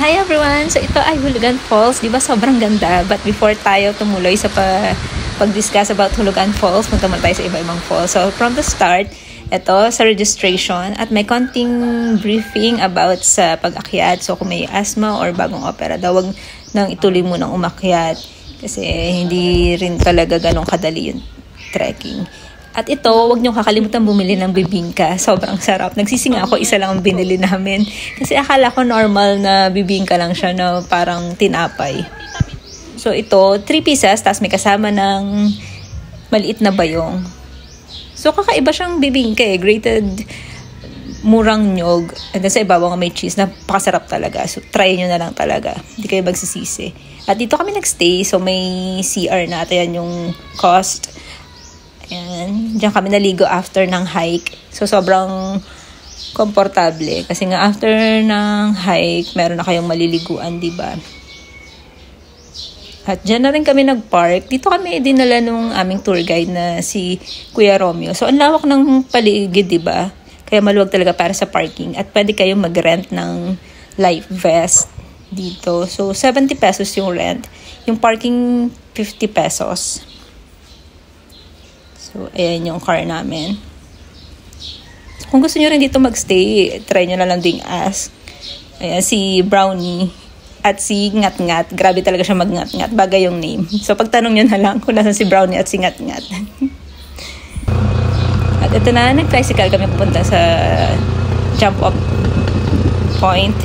Hi everyone! So ito ay Hulugan Falls. Di ba sobrang ganda? But before tayo tumuloy sa pag-discuss about Hulugan Falls, punta muna tayo sa iba-ibang falls. So from the start, ito sa registration at may konting briefing about sa pag-akyat. So kung may asthma or bagong opera, wag nang ituloy mo nang umakyat kasi hindi rin talaga ganong kadali yung trekking. At ito, huwag niyong kakalimutan bumili ng bibingka. Sobrang sarap. Nagsisinga ako, isa lang ang binili namin. Kasi akala ko normal na bibingka lang siya na parang tinapay. So ito, 3 pieces, tapos may kasama ng maliit na bayong. So kakaiba siyang bibingka eh. Grated murang nyog. And then sa ibabaw may cheese. Napakasarap talaga. So try nyo na lang talaga. Hindi kayo magsisisi. At dito kami nagstay. So may CR na. At yan yung cost. Ayan. Diyan kami naligo after ng hike. So, sobrang komportable. Kasi nga, after ng hike, meron na kayong maliliguan, diba? At diyan na rin kami nag-park. Dito kami dinala nung aming tour guide na si Kuya Romeo. So, ang lawak ng paligid, diba? Kaya maluwag talaga para sa parking. At pwede kayong mag-rent ng life vest dito. So, 70 pesos yung rent. Yung parking, 50 pesos. So, ayan yung car namin. Kung gusto nyo rin dito magstay, try nyo na lang ding ask. Ayan, si Brownie at si Ngat-Ngat. Grabe talaga siya mag-Ngat-Ngat. Bagay yung name. So, pagtanong nyo na lang kung nasan si Brownie at si Ngat-Ngat. At ito na, nag-tricycle kami pupunta sa jump-off point.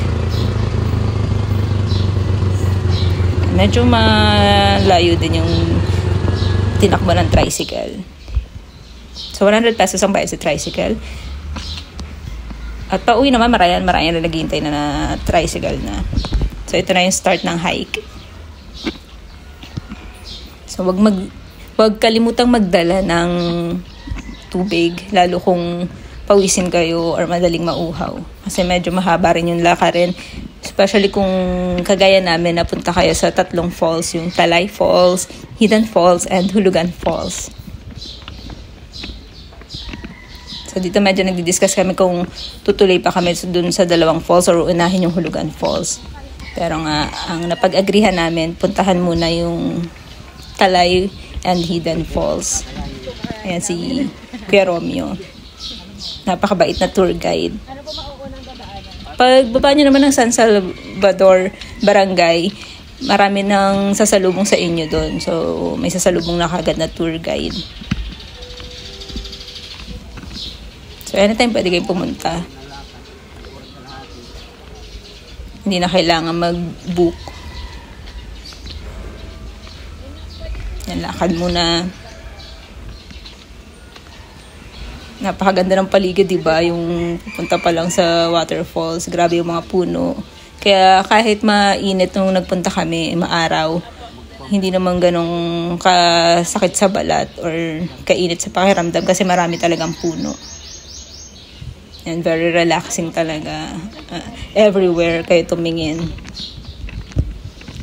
Medyo malayo din yung tinakbo ng tricycle. So, 100 pesos ang bayad sa tricycle. At pauwi naman, marayan na naghihintay na tricycle na. So, ito na yung start ng hike. So, wag kalimutang magdala ng tubig, lalo kung pawisin kayo or madaling mauhaw. Kasi medyo mahaba rin yung lakarin. Especially kung kagaya namin, napunta kayo sa 3 falls, yung Talay Falls, Hidden Falls, and Hulugan Falls. So, dito medyo nagdi-discuss kami kung tutuloy pa kami dun sa 2 falls or unahin yung Hulugan Falls. Pero nga, ang napag-agrihan namin, puntahan muna yung Talay and Hidden Falls. Ayan si Kuya Romeo. Napakabait na tour guide. Pagbaba nyo naman ng San Salvador Barangay, marami nang sasalubong sa inyo doon. So, may sasalubong na kagad na tour guide. So, anytime pwede kayong pumunta. Hindi na kailangan mag-book. Yan, lakad muna. Napakaganda ng paligid, diba? Yung pupunta pa lang sa waterfalls. Grabe yung mga puno. Kaya kahit mainit nung nagpunta kami, maaraw, hindi naman ganong kasakit sa balat or kainit sa pakiramdam kasi marami talagang puno. And very relaxing talaga. Everywhere kayo tumingin.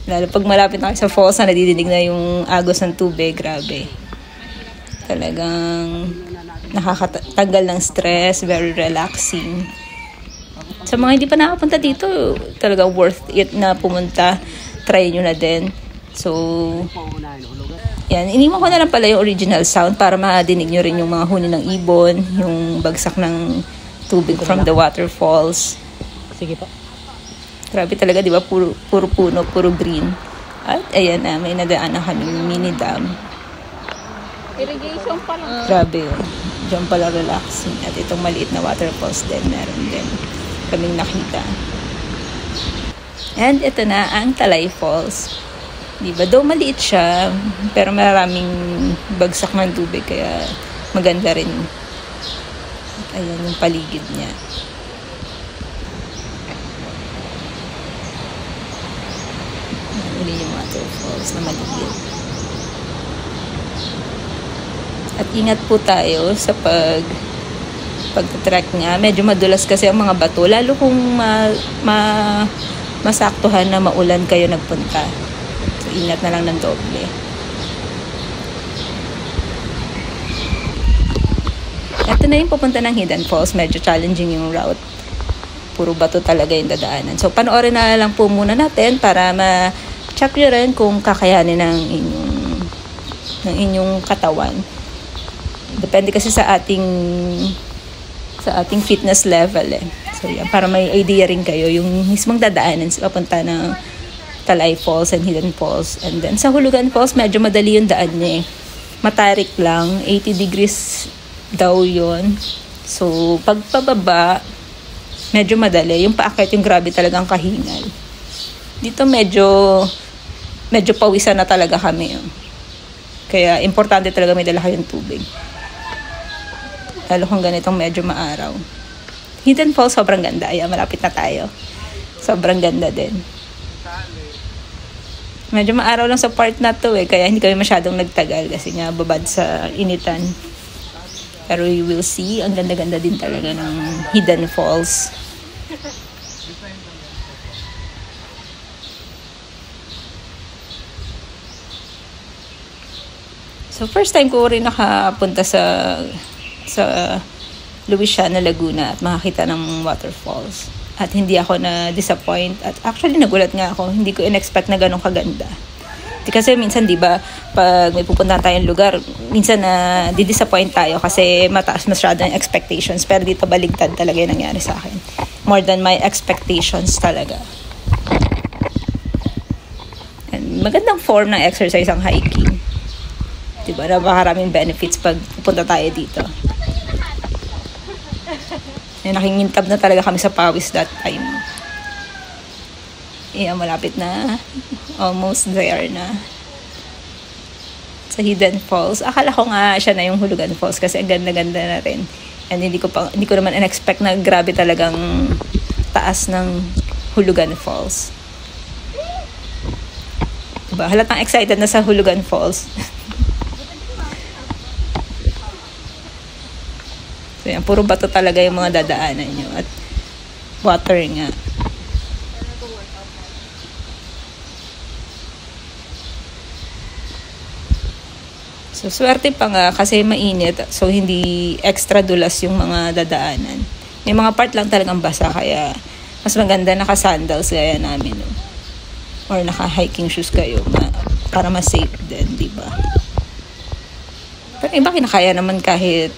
Lalo pag malapit na kayo sa falls na nadidinig na yung agos ng tubig, grabe. Talagang nakakatanggal ng stress, very relaxing. Sa mga hindi pa nakapunta dito, talaga worth it na pumunta. Try nyo na din. So, yan. Iniwan ko na lang pala yung original sound para madinig nyo rin yung mga huni ng ibon, yung bagsak ng tubig from the waterfalls. Sige pa. Grabe talaga, di ba? Puro puno, puro green. At ayan na, may nadaan na kaming mini dam. Irrigation pa lang. Grabe yun. Diyan pala relaxing. At itong maliit na waterfalls din, meron din kaming nakita. And ito na ang Talay Falls. Di ba? Though maliit siya, pero maraming bagsak ng tubig, kaya maganda rin. Ayan yung paligid niya. Ayan yung waterfalls na maliit. At ingat po tayo sa pag-trek nga. Medyo madulas kasi ang mga bato. Lalo kung masaktuhan na maulan kayo nagpunta. So, ingat na lang ng doble. Ito na yung pupunta ng Hidden Falls. Medyo challenging yung route. Puro bato talaga yung dadaanan. So, panoorin na lang po muna natin para ma-check nyo rin kung kakayanin ng inyong katawan. Depende kasi sa ating fitness level eh. So, yan, para may idea rin kayo yung mismong dadaanan papunta ng Talay Falls and Hidden Falls. And then, sa Hulugan Falls, medyo madali yung daan niya eh. Matarik lang, 80 degrees daw yun. So, pagpababa, medyo madali. Yung paakyat, yung grabe talagang kahingal. Dito medyo pawisan na talaga kami. Kaya importante talaga may dala kayong tubig. Lalo kung ganitong medyo maaraw. Hidden Falls, sobrang ganda. Ayan, malapit na tayo. Sobrang ganda din. Medyo maaraw lang sa part na to eh. Kaya hindi kami masyadong nagtagal kasi nga babad sa initan. Pero you will see, ang ganda-ganda din talaga ng Hidden Falls. So first time ko rin nakapunta sa Luisiana, Laguna at makakita ng waterfalls. At hindi ako na-disappoint. At actually nagulat nga ako, hindi ko in-expect na ganun kaganda. Kasi minsan, di ba, pag may pupuntahan tayong lugar, minsan na di-disappoint tayo kasi mataas masyado yung expectations. Pero dito baligtad talaga yung nangyari sa akin. More than my expectations talaga. And magandang form ng exercise ang hiking. Di ba, napakaraming benefits pag pupunta tayo dito. Nakingintab na talaga kami sa pawis that time. Malapit na. Almost there na. Sa Hidden Falls. Akala ko nga siya na yung Hulugan Falls kasi ang ganda-ganda na rin. And hindi ko naman in-expect na grabe talagang taas ng Hulugan Falls. Diba? Halatang excited na sa Hulugan Falls. So yan, puro bato talaga yung mga dadaanan nyo. At water nga. So, swerte pa nga kasi mainit. So, hindi extra dulas yung mga dadaanan. May mga part lang talagang basa. Kaya, mas maganda naka-sandals gaya namin. No? Or naka-hiking shoes kayo. Para mas safe din, di ba? Pero iba kinakaya naman kahit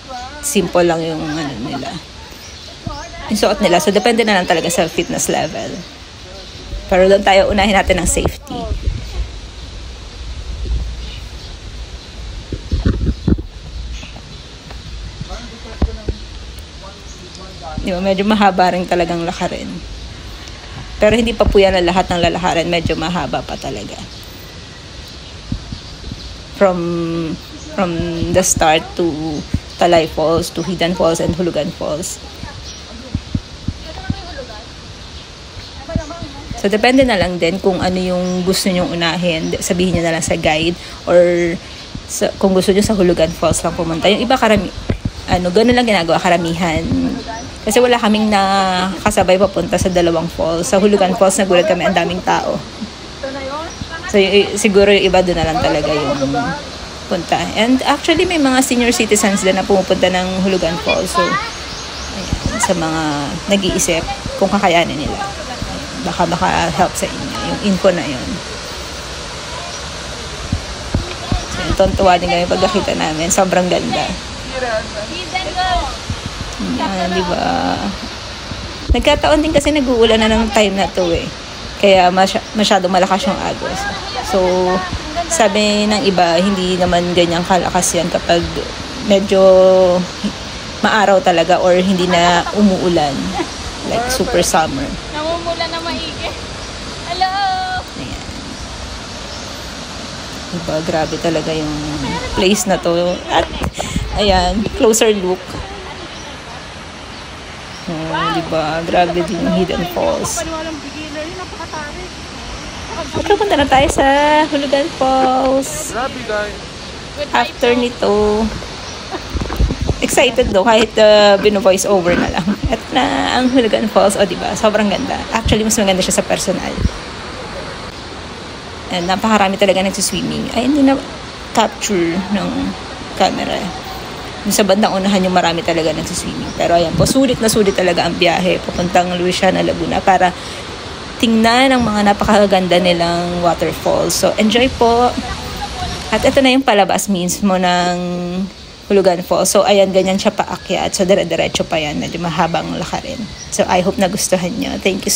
simple lang yung nila. Yung suot nila. So, depende na lang talaga sa fitness level. Pero doon tayo unahin natin ang safety. Diba, medyo mahaba rin talagang lakarin. Pero hindi pa po yan na lahat ng lalakarin. Medyo mahaba pa talaga. From the start to Talay Falls, to Hidden Falls, and Hulugan Falls. So, depende na lang din kung ano yung gusto nyong unahin. Sabihin nyo na lang sa guide. Or kung gusto nyo sa Hulugan Falls lang pumunta. Yung iba gano'n lang ginagawa, karamihan. Kasi wala kaming nakasabay papunta sa dalawang falls. Sa Hulugan Falls, nagulat kami, ang daming tao. So, siguro yung iba doon na lang talaga yung punta. And actually, may mga senior citizens din na pumupunta ng Hulugan Falls. So, ayan, sa mga nag-iisip kung kakayanin nila. Baka help sa inyo. Yung info na yun. So, tuntuwa din kami pag nakita namin. Sobrang ganda. Diba? Nagkataon din kasi nag-uulan na ng time na to eh. Kaya masyadong malakas yung agos. So, sabi ng iba, hindi naman ganyang kalakas yan kapag medyo maaraw talaga or hindi na umuulan. Like super summer. Namumulan na maigi. Hello! Ayan. Diba? Grabe talaga yung place na to. At, ayan, closer look. Diba? Grabe din yung Hidden Falls. Punta na tayo sa Hulugan Falls. After nito, excited daw kahit bino-voice over na lang. At na ang Hulugan Falls, diba? Sobrang ganda. Actually, mas maganda siya sa personal. And napakarami talaga nagsiswimming. Ay, hindi na capture ng camera. Yung sa bandang unahan yung marami talaga nagsiswimming. Pero ayan po, sulit na sulit talaga ang biyahe papuntang Luisiana, Laguna para tingnan ang mga napakaganda nilang waterfalls. So enjoy po. At ito na yung palabas mismo ng Hulugan Falls. So ayan, ganyan siya paakyat. So dire-diretso pa yan. Medyo mahabang lakarin. So I hope nagustuhan nyo. Thank you.